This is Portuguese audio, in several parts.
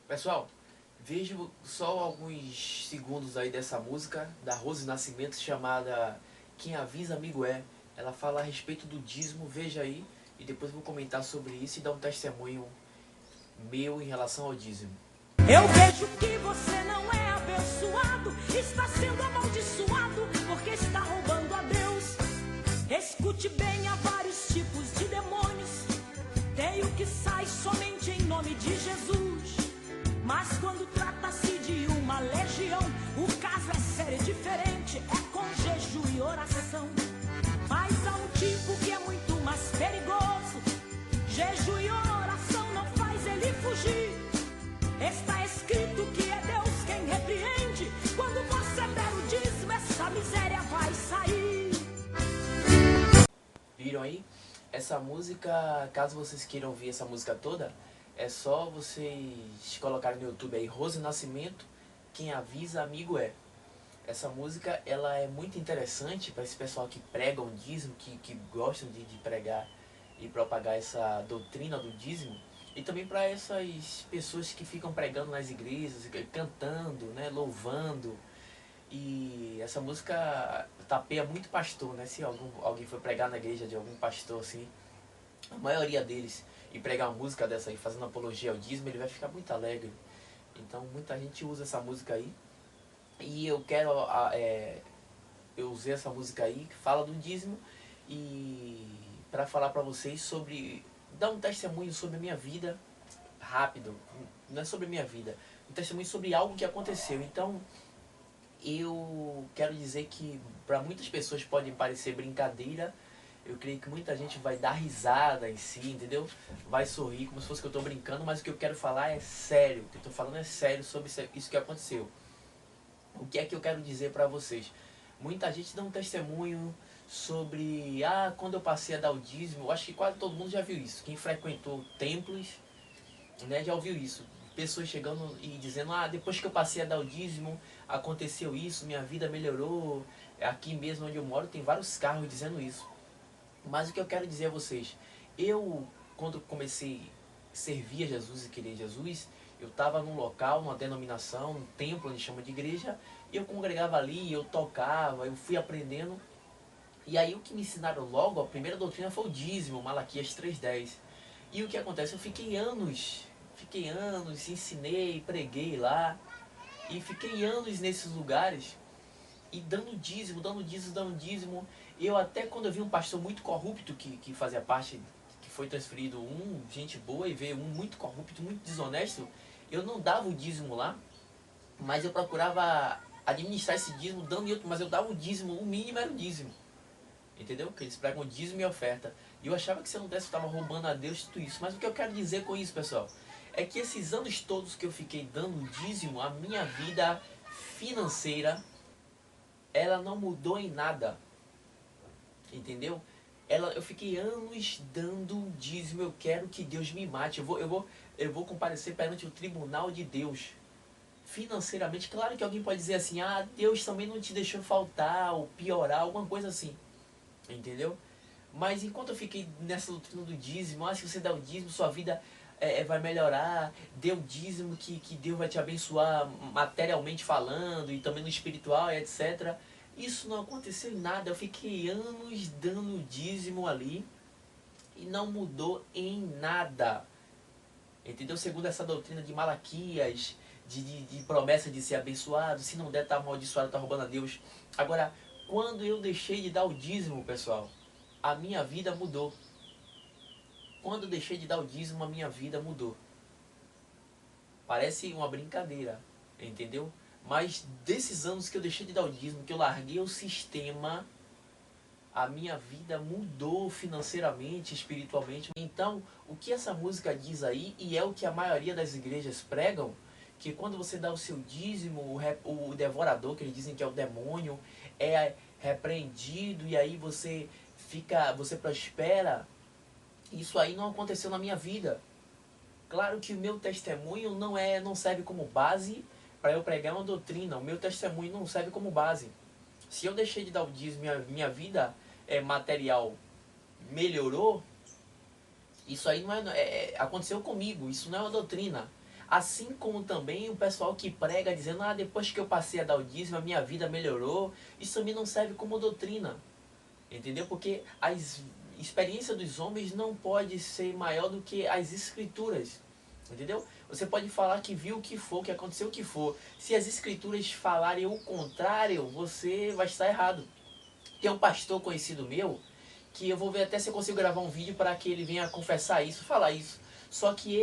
Pessoal, vejo só alguns segundos aí dessa música da Rose Nascimento chamada Quem Avisa Amigo É. Ela fala a respeito do dízimo, veja aí, e depois vou comentar sobre isso e dar um testemunho meu em relação ao dízimo. Eu vejo que você não é abençoado, está sendo amaldiçoado porque está roubando a Deus. Escute bem, há vários tipos de demônios, tem o que sai somente em nome de Jesus. Mas quando trata-se de uma legião, o caso é sério e diferente, é com jejum e oração. Mas há um tipo que é muito mais perigoso, jejum e oração não faz ele fugir. Está escrito que é Deus quem repreende, quando você der o dízimo, essa miséria vai sair. Viram aí? Essa música, caso vocês queiram ouvir essa música toda, é só vocês colocarem no YouTube aí, Rose Nascimento, Quem Avisa Amigo É. Essa música, ela é muito interessante para esse pessoal que pregam dízimo, que gostam de pregar e propagar essa doutrina do dízimo. E também para essas pessoas que ficam pregando nas igrejas, cantando, né, louvando. E essa música tapeia muito pastor, né? Se alguém for pregar na igreja de algum pastor assim, a maioria deles, e pregar uma música dessa aí, fazendo apologia ao dízimo, ele vai ficar muito alegre. Então muita gente usa essa música aí. E eu quero, eu usei essa música aí que fala do dízimo e para falar para vocês sobre, dar um testemunho sobre a minha vida, rápido, não é sobre a minha vida, um testemunho sobre algo que aconteceu. Então eu quero dizer que para muitas pessoas pode parecer brincadeira, eu creio que muita gente vai dar risada em si, entendeu? Vai sorrir como se fosse que eu estou brincando, mas o que eu quero falar é sério, o que eu estou falando é sério sobre isso que aconteceu. O que é que eu quero dizer para vocês? Muita gente dá um testemunho sobre, quando eu passei a dar o dízimo, eu acho que quase todo mundo já viu isso. Quem frequentou templos, né, já ouviu isso. Pessoas chegando e dizendo, depois que eu passei a dar o dízimo, aconteceu isso, minha vida melhorou. Aqui mesmo onde eu moro tem vários carros dizendo isso. Mas o que eu quero dizer a vocês, quando comecei a servir a Jesus e querer Jesus, eu estava num local, numa denominação, um templo, onde chama de igreja, e eu congregava ali, eu tocava, eu fui aprendendo. E aí o que me ensinaram logo, a primeira doutrina foi o dízimo, Malaquias 3:10. E o que acontece? Eu fiquei anos, ensinei, preguei lá, e fiquei anos nesses lugares, e dando dízimo, dando dízimo, dando dízimo. Eu até quando eu vi um pastor muito corrupto que fazia parte, que foi transferido, gente boa, e veio um muito corrupto, muito desonesto, eu não dava o dízimo lá, mas eu procurava administrar esse dízimo dando outro, mas eu dava o dízimo, o mínimo era o dízimo. Entendeu? Que eles pregam dízimo e oferta. E eu achava que se eu não desse, eu estava roubando a Deus tudo isso. Mas o que eu quero dizer com isso, pessoal, é que esses anos todos que eu fiquei dando dízimo, a minha vida financeira, ela não mudou em nada. Entendeu? Eu fiquei anos dando dízimo. Eu quero que Deus me mate. Eu vou comparecer perante o tribunal de Deus. Financeiramente, claro que alguém pode dizer assim, Deus também não te deixou faltar ou piorar, alguma coisa assim. Entendeu? Mas enquanto eu fiquei nessa doutrina do dízimo, se você der o dízimo, sua vida vai melhorar, dê o dízimo que Deus vai te abençoar materialmente falando e também no espiritual, etc. Isso não aconteceu em nada. Eu fiquei anos dando dízimo ali e não mudou em nada. Entendeu? Segundo essa doutrina de Malaquias, de promessa de ser abençoado, se não der, tá amaldiçoado, tá roubando a Deus. Agora, quando eu deixei de dar o dízimo, pessoal, a minha vida mudou. Quando eu deixei de dar o dízimo, a minha vida mudou. Parece uma brincadeira, entendeu? Mas desses anos que eu deixei de dar o dízimo, que eu larguei o sistema, a minha vida mudou financeiramente, espiritualmente. Então, o que essa música diz aí, e é o que a maioria das igrejas pregam, que quando você dá o seu dízimo, o devorador, que eles dizem que é o demônio, é repreendido e aí você prospera. Isso aí não aconteceu na minha vida. Claro que o meu testemunho não serve como base para eu pregar uma doutrina. O meu testemunho não serve como base. Se eu deixei de dar o dízimo, minha vida material melhorou, isso aí não aconteceu comigo, isso não é uma doutrina. Assim como também o pessoal que prega dizendo, ah, depois que eu passei a dar o dízimo, a minha vida melhorou. Isso também não serve como doutrina. Entendeu? Porque a experiência dos homens não pode ser maior do que as escrituras. Entendeu? Você pode falar que viu o que for, que aconteceu o que for. Se as escrituras falarem o contrário, você vai estar errado. Tem um pastor conhecido meu, que eu vou ver até se eu consigo gravar um vídeo para que ele venha confessar isso, falar isso. Só que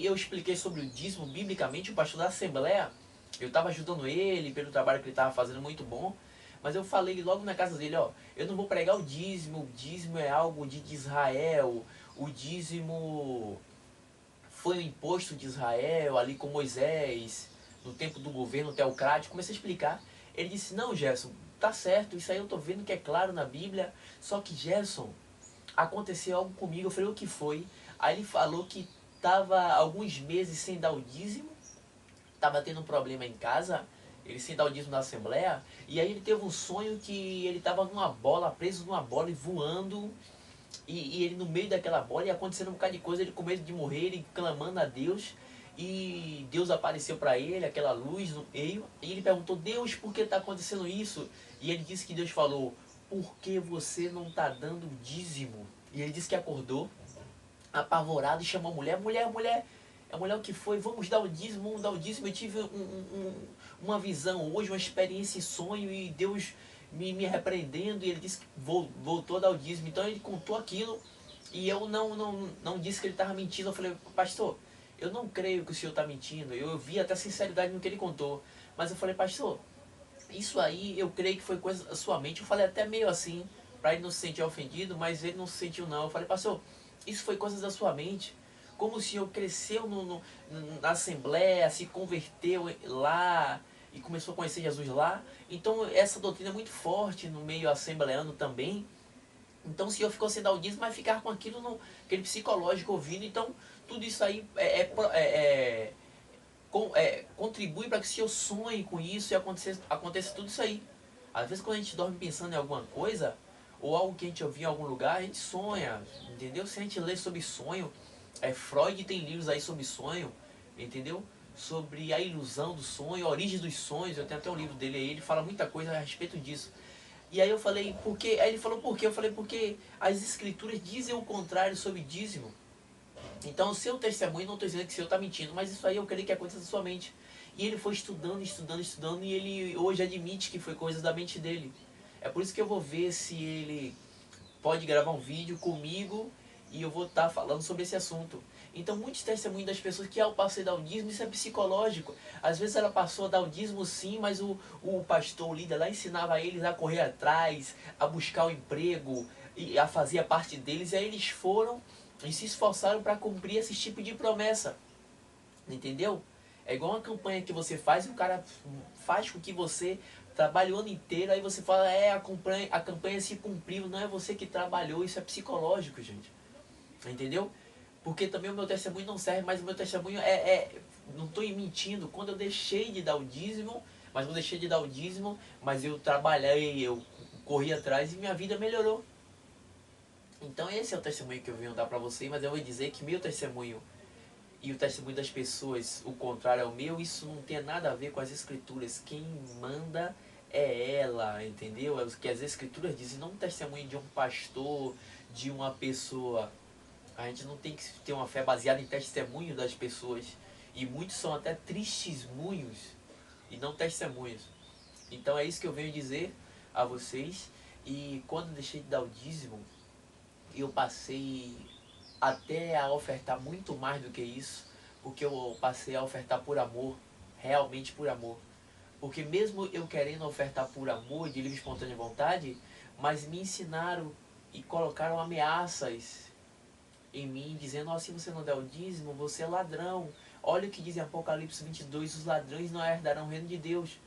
eu expliquei sobre o dízimo biblicamente, o pastor da Assembleia, eu estava ajudando ele pelo trabalho que ele estava fazendo muito bom, mas eu falei logo na casa dele, ó, eu não vou pregar o dízimo é algo de Israel, o dízimo foi o imposto de Israel ali com Moisés, no tempo do governo teocrático. Comecei a explicar. Ele disse, não, Gerson, tá certo, isso aí eu tô vendo que é claro na Bíblia, só que, Gerson, aconteceu algo comigo. Eu falei, o que foi? Aí ele falou que tava alguns meses sem dar o dízimo, tava tendo um problema em casa, ele sem dar o dízimo na Assembleia, e aí ele teve um sonho que ele tava numa bola, preso numa bola e voando, e ele no meio daquela bola, e acontecendo um bocado de coisa, ele com medo de morrer, ele clamando a Deus, e Deus apareceu para ele, aquela luz no meio, e ele perguntou, Deus, por que está acontecendo isso? E ele disse que Deus falou, por que você não está dando o dízimo? E ele disse que acordou, apavorado, e chamou a mulher, a mulher o que foi? Vamos dar o dízimo, vamos dar o dízimo. Eu tive uma visão hoje, uma experiência em sonho, e Deus me repreendendo, e ele disse que voltou a dar o dízimo. Então ele contou aquilo, e eu não disse que ele estava mentindo. Eu falei, pastor, eu não creio que o senhor está mentindo. Eu vi até sinceridade no que ele contou. Mas eu falei, pastor, isso aí eu creio que foi coisa da sua mente. Eu falei até meio assim, para ele não se sentir ofendido, mas ele não se sentiu não. Eu falei, pastor, isso foi coisa da sua mente. Como o senhor cresceu na Assembleia, se converteu lá e começou a conhecer Jesus lá. Então essa doutrina é muito forte no meio assembleano também. Então o senhor ficou sem dar o dízimo, mas ficar com aquilo, aquele psicológico ouvindo. Então tudo isso aí contribui para que o senhor sonhe com isso e aconteça tudo isso aí. Às vezes quando a gente dorme pensando em alguma coisa, ou algo que a gente ouviu em algum lugar, a gente sonha, entendeu? Se a gente lê sobre sonho, Freud tem livros aí sobre sonho, entendeu? Sobre a ilusão do sonho, a origem dos sonhos. Eu tenho até um livro dele aí, ele fala muita coisa a respeito disso. E aí eu falei, por quê? Aí ele falou, por quê? Eu falei, porque as escrituras dizem o contrário sobre dízimo. Então o seu testemunho, não estou dizendo que o senhor está mentindo, mas isso aí eu creio que é coisa da sua mente. E ele foi estudando, e ele hoje admite que foi coisa da mente dele. É por isso que eu vou ver se ele pode gravar um vídeo comigo e eu vou estar falando sobre esse assunto. Então muitos testemunhos das pessoas que eu passei a dar o dízimo, isso é psicológico. Às vezes ela passou a dar o dízimo sim, mas o pastor, o líder lá ensinava eles a correr atrás, a buscar o emprego, e a fazer a parte deles, e aí eles foram e se esforçaram para cumprir esse tipo de promessa. Entendeu? É igual uma campanha que você faz e o cara faz com que você trabalhe o ano inteiro, aí você fala, a campanha se cumpriu, não é você que trabalhou, isso é psicológico, gente. Entendeu? Porque também o meu testemunho não serve, mas o meu testemunho não estou mentindo. Quando eu deixei de dar o dízimo, mas eu trabalhei, eu corri atrás e minha vida melhorou. Então esse é o testemunho que eu venho dar para você, mas eu vou dizer que meu testemunho e o testemunho das pessoas, o contrário ao meu, isso não tem nada a ver com as escrituras. Quem manda é ela, entendeu? É o que as escrituras dizem, não um testemunho de um pastor, de uma pessoa. A gente não tem que ter uma fé baseada em testemunho das pessoas. E muitos são até testemunhos e não testemunhos. Então é isso que eu venho dizer a vocês. E quando eu deixei de dar o dízimo, eu passei até a ofertar muito mais do que isso. Porque eu passei a ofertar por amor, realmente por amor. Porque mesmo eu querendo ofertar por amor, de livre e espontânea vontade, mas me ensinaram e colocaram ameaças em mim, dizendo, ó, se você não der o dízimo, você é ladrão. Olha o que diz em Apocalipse 22, os ladrões não herdarão o reino de Deus.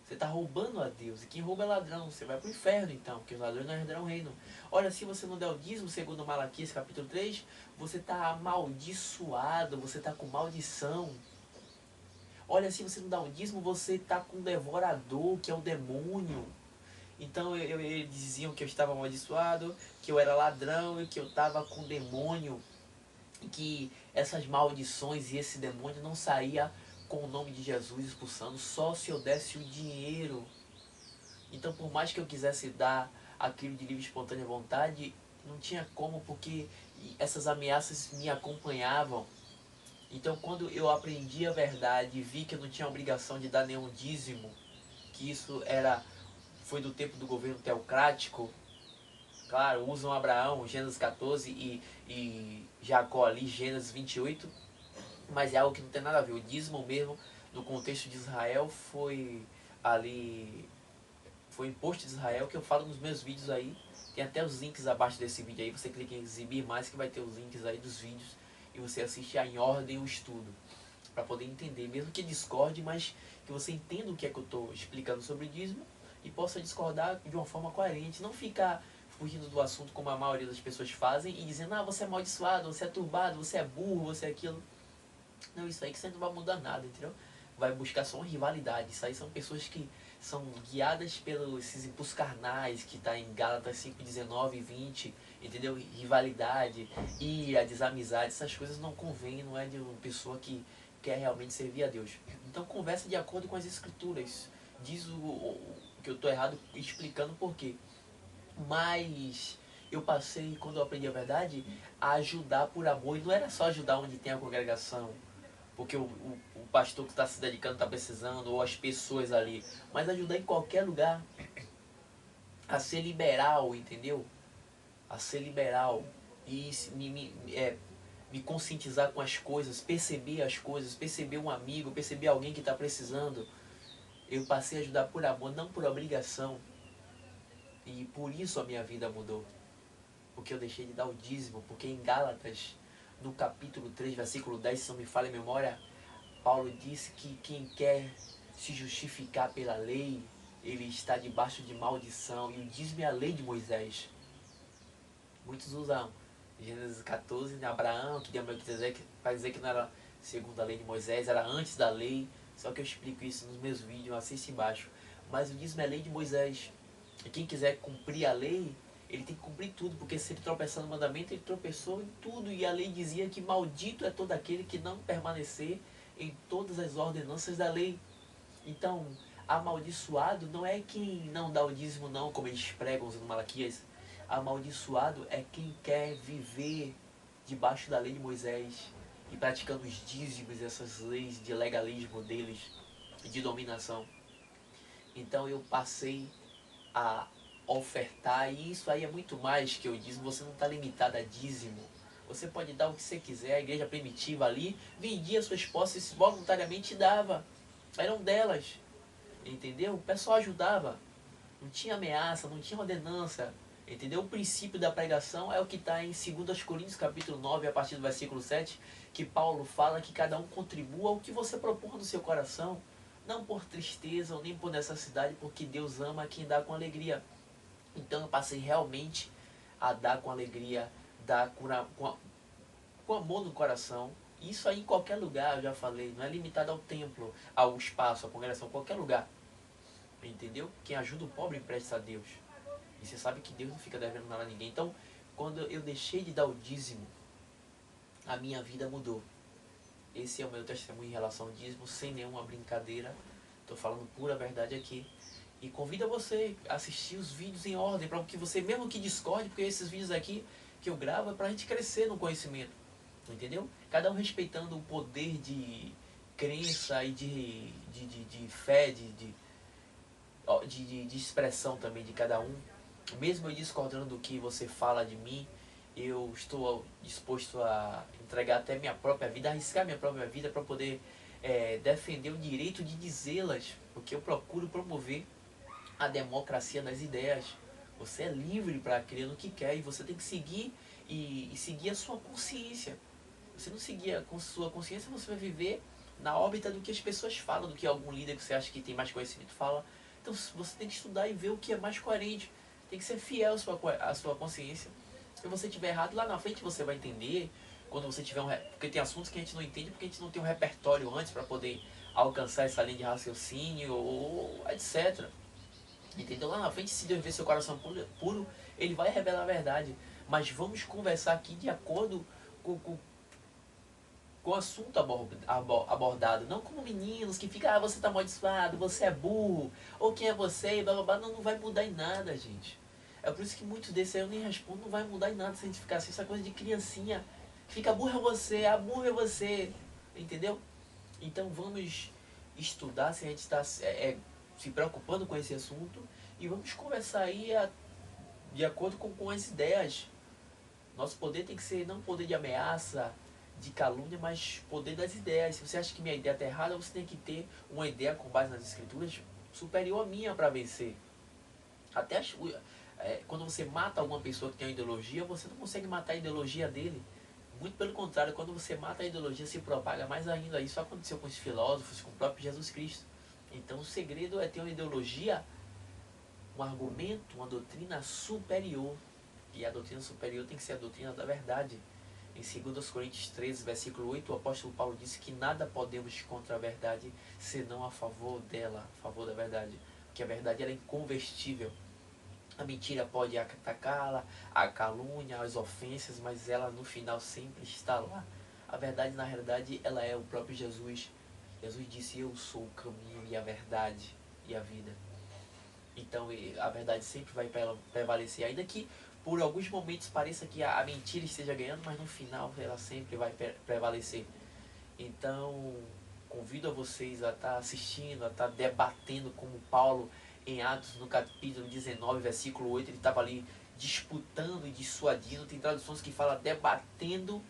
Você está roubando a Deus, e quem rouba é ladrão. Você vai para o inferno então, porque os ladrões não herdarão o reino. Olha, se você não der o dízimo, segundo Malaquias capítulo 3, você está amaldiçoado, você está com maldição. Olha, se você não dá o dízimo, você está com um devorador, que é o demônio. Então eles diziam que eu estava amaldiçoado, que eu era ladrão e que eu estava com demônio. e que essas maldições e esse demônio não saía com o nome de Jesus expulsando, só se eu desse o dinheiro. Então, por mais que eu quisesse dar aquilo de livre e espontânea vontade, não tinha como, porque essas ameaças me acompanhavam. Então, quando eu aprendi a verdade e vi que eu não tinha obrigação de dar nenhum dízimo, que isso foi do tempo do governo teocrático, claro, usam Abraão, Gênesis 14 e Jacó ali, Gênesis 28, mas é algo que não tem nada a ver. O dízimo mesmo, no contexto de Israel, foi ali, foi imposto de Israel, que eu falo nos meus vídeos aí. Tem até os links abaixo desse vídeo aí, você clica em exibir mais que vai ter os links aí dos vídeos e você assiste em ordem o estudo, para poder entender, mesmo que discorde, mas que você entenda o que é que eu estou explicando sobre o dízimo e possa discordar de uma forma coerente, não ficar fugindo do assunto como a maioria das pessoas fazem e dizendo, ah, você é amaldiçoado, você é turbado, você é burro, você é aquilo. Não, isso aí que você não vai mudar nada, entendeu? Vai buscar só uma rivalidade. Isso aí são pessoas que são guiadas pelos esses impulsos carnais que está em Gálatas 5, 19 e 20, entendeu? Rivalidade, ira, desamizade, essas coisas não convêm, não é de uma pessoa que quer realmente servir a Deus. Então conversa de acordo com as escrituras. Diz o que eu estou errado explicando por quê. Mas eu passei, quando eu aprendi a verdade, a ajudar por amor. E não era só ajudar onde tem a congregação, porque o pastor que está se dedicando está precisando, ou as pessoas ali, mas ajudar em qualquer lugar, a ser liberal, entendeu? A ser liberal e me conscientizar com as coisas, perceber um amigo, perceber alguém que está precisando. Eu passei a ajudar por amor, não por obrigação. E por isso a minha vida mudou. Porque eu deixei de dar o dízimo, porque em Gálatas, no capítulo 3, versículo 10, se não me falha a memória, Paulo disse que quem quer se justificar pela lei, ele está debaixo de maldição. E o dízimo é a lei de Moisés. Muitos usam Gênesis 14, de Abraão, que deu Melquisedeque, para dizer que não era segundo a lei de Moisés, era antes da lei. Só que eu explico isso nos meus vídeos, assiste embaixo. Mas o dízimo é a lei de Moisés. E quem quiser cumprir a lei, ele tem que cumprir tudo, porque se ele tropeçar no mandamento, ele tropeçou em tudo. E a lei dizia que maldito é todo aquele que não permanecer em todas as ordenanças da lei. Então, amaldiçoado não é quem não dá o dízimo não, como eles pregam no Malaquias. Amaldiçoado é quem quer viver debaixo da lei de Moisés e praticando os dízimos, essas leis de legalismo deles, de dominação. Então eu passei a ofertar, e isso aí é muito mais que o dízimo. Você não está limitado a dízimo. Você pode dar o que você quiser. A igreja primitiva ali vendia suas posses voluntariamente e dava. Eram delas. Entendeu? O pessoal ajudava. Não tinha ameaça, não tinha ordenança. Entendeu? O princípio da pregação é o que está em 2 Coríntios capítulo 9, a partir do versículo 7, que Paulo fala que cada um contribua ao que você propor no seu coração. Não por tristeza ou nem por necessidade, porque Deus ama quem dá com alegria. Então eu passei realmente a dar com alegria, dar com amor no coração. Isso aí em qualquer lugar, eu já falei, não é limitado ao templo, ao espaço, à congregação, qualquer lugar. Entendeu? Quem ajuda o pobre empresta a Deus. E você sabe que Deus não fica devendo nada a ninguém. Então, quando eu deixei de dar o dízimo, a minha vida mudou. Esse é o meu testemunho em relação ao dízimo, sem nenhuma brincadeira. Estou falando pura verdade aqui. E convido você a assistir os vídeos em ordem, para que você, mesmo que discorde, porque esses vídeos aqui que eu gravo é para a gente crescer no conhecimento. Entendeu? Cada um respeitando o poder de crença e de fé, de expressão também de cada um. Mesmo eu discordando do que você fala de mim, eu estou disposto a entregar até minha própria vida, arriscar minha própria vida para poder defender o direito de dizê-las, porque eu procuro promover a democracia das ideias. Você é livre para crer no que quer e você tem que seguir e seguir a sua consciência. Você não seguir a sua consciência, você vai viver na órbita do que as pessoas falam, do que algum líder que você acha que tem mais conhecimento fala. Então você tem que estudar e ver o que é mais coerente. Tem que ser fiel à sua consciência. Se você estiver errado, lá na frente você vai entender. Quando você tiver porque tem assuntos que a gente não entende porque a gente não tem um repertório antes para poder alcançar essa linha de raciocínio ou etc. Entendeu? Lá na frente, se Deus ver seu coração puro, Ele vai revelar a verdade. Mas vamos conversar aqui de acordo com o assunto abordado, não como meninos que ficam, você tá amaldiçoado, você é burro, ou quem é você, e blá blá blá, não vai mudar em nada, gente. É por isso que muitos desses aí eu nem respondo, não vai mudar em nada se a gente ficar assim, essa coisa de criancinha, fica burro é você, a burro é você, entendeu? Então vamos estudar se a gente está se preocupando com esse assunto e vamos conversar aí de acordo com as ideias. Nosso poder tem que ser não poder de ameaça, de calúnia, mas poder das ideias. Se você acha que minha ideia está errada, você tem que ter uma ideia com base nas escrituras superior à minha para vencer. Até quando você mata alguma pessoa que tem uma ideologia, você não consegue matar a ideologia dele. Muito pelo contrário, quando você mata a ideologia, se propaga mais ainda. Isso aconteceu com os filósofos, com o próprio Jesus Cristo. Então o segredo é ter uma ideologia, um argumento, uma doutrina superior. E a doutrina superior tem que ser a doutrina da verdade. Em 2 Coríntios 13, versículo 8, o apóstolo Paulo disse que nada podemos contra a verdade, senão a favor dela, a favor da verdade. Porque a verdade ela é inconvestível. A mentira pode atacá-la, a calúnia, as ofensas, mas ela no final sempre está lá. A verdade, na realidade, ela é o próprio Jesus. Jesus disse, eu sou o caminho e a verdade e a vida. Então a verdade sempre vai prevalecer, ainda que por alguns momentos pareça que a mentira esteja ganhando, mas no final ela sempre vai prevalecer. Então convido a vocês a estar assistindo, a estar debatendo como Paulo em Atos no capítulo 19, versículo 8, ele estava ali disputando e dissuadindo. Tem traduções que falam debatendo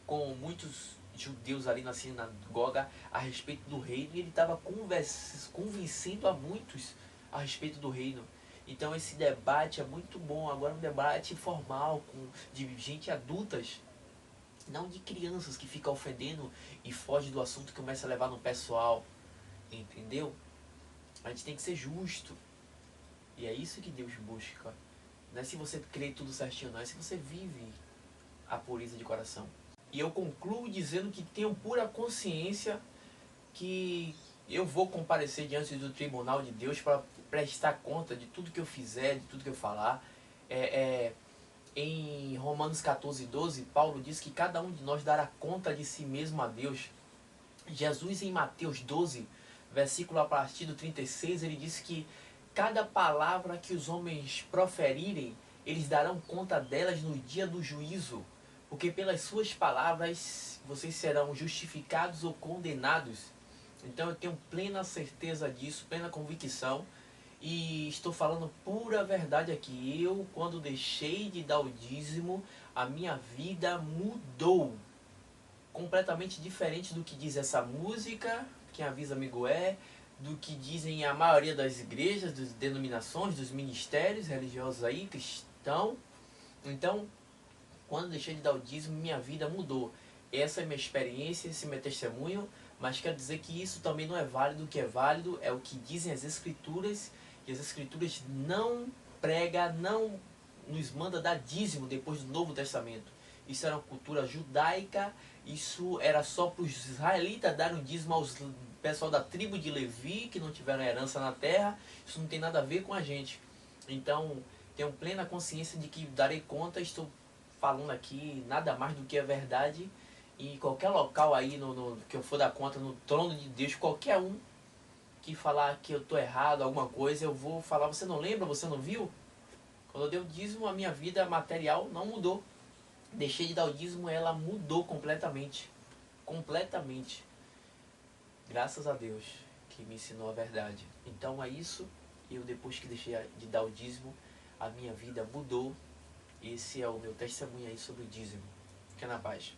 com muitos judeus ali na sinagoga a respeito do reino, e ele estava convencendo a muitos a respeito do reino. Então esse debate é muito bom. Agora um debate formal, de gente adultas, não de crianças que ficam ofendendo e fogem do assunto e começa a levar no pessoal, entendeu? A gente tem que ser justo, e é isso que Deus busca. Não é se você crê tudo certinho, não, é se você vive a pureza de coração. E eu concluo dizendo que tenho pura consciência que eu vou comparecer diante do tribunal de Deus para prestar conta de tudo que eu fizer, de tudo que eu falar. Em Romanos 14, 12, Paulo diz que cada um de nós dará conta de si mesmo a Deus. Jesus, em Mateus 12, versículo a partir do 36, ele diz que cada palavra que os homens proferirem, eles darão conta delas no dia do juízo, porque pelas suas palavras vocês serão justificados ou condenados. Então eu tenho plena certeza disso, plena convicção, e estou falando pura verdade aqui. Eu, quando deixei de dar o dízimo, a minha vida mudou. Completamente diferente do que diz essa música, Quem Avisa Amigo É, do que dizem a maioria das igrejas, das denominações, dos ministérios religiosos aí, cristão. Então, quando deixei de dar o dízimo, minha vida mudou. Essa é minha experiência, esse é meu testemunho, mas quero dizer que isso também não é válido. O que é válido é o que dizem as Escrituras, e as Escrituras não prega, não nos manda dar dízimo depois do Novo Testamento. Isso era uma cultura judaica, isso era só para os israelitas darem o dízimo aos pessoal da tribo de Levi, que não tiveram herança na terra. Isso não tem nada a ver com a gente. Então, tenho plena consciência de que darei conta, estou falando aqui nada mais do que a verdade. E em qualquer local aí que eu for dar conta, no trono de Deus, qualquer um que falar que eu estou errado, alguma coisa, eu vou falar, você não lembra, você não viu? Quando eu dei o dízimo, a minha vida material não mudou. Deixei de dar o dízimo, ela mudou completamente. Completamente. Graças a Deus que me ensinou a verdade. Então é isso. Eu, depois que deixei de dar o dízimo, a minha vida mudou. Esse é o meu testemunho aí sobre o dízimo. Fica na paz.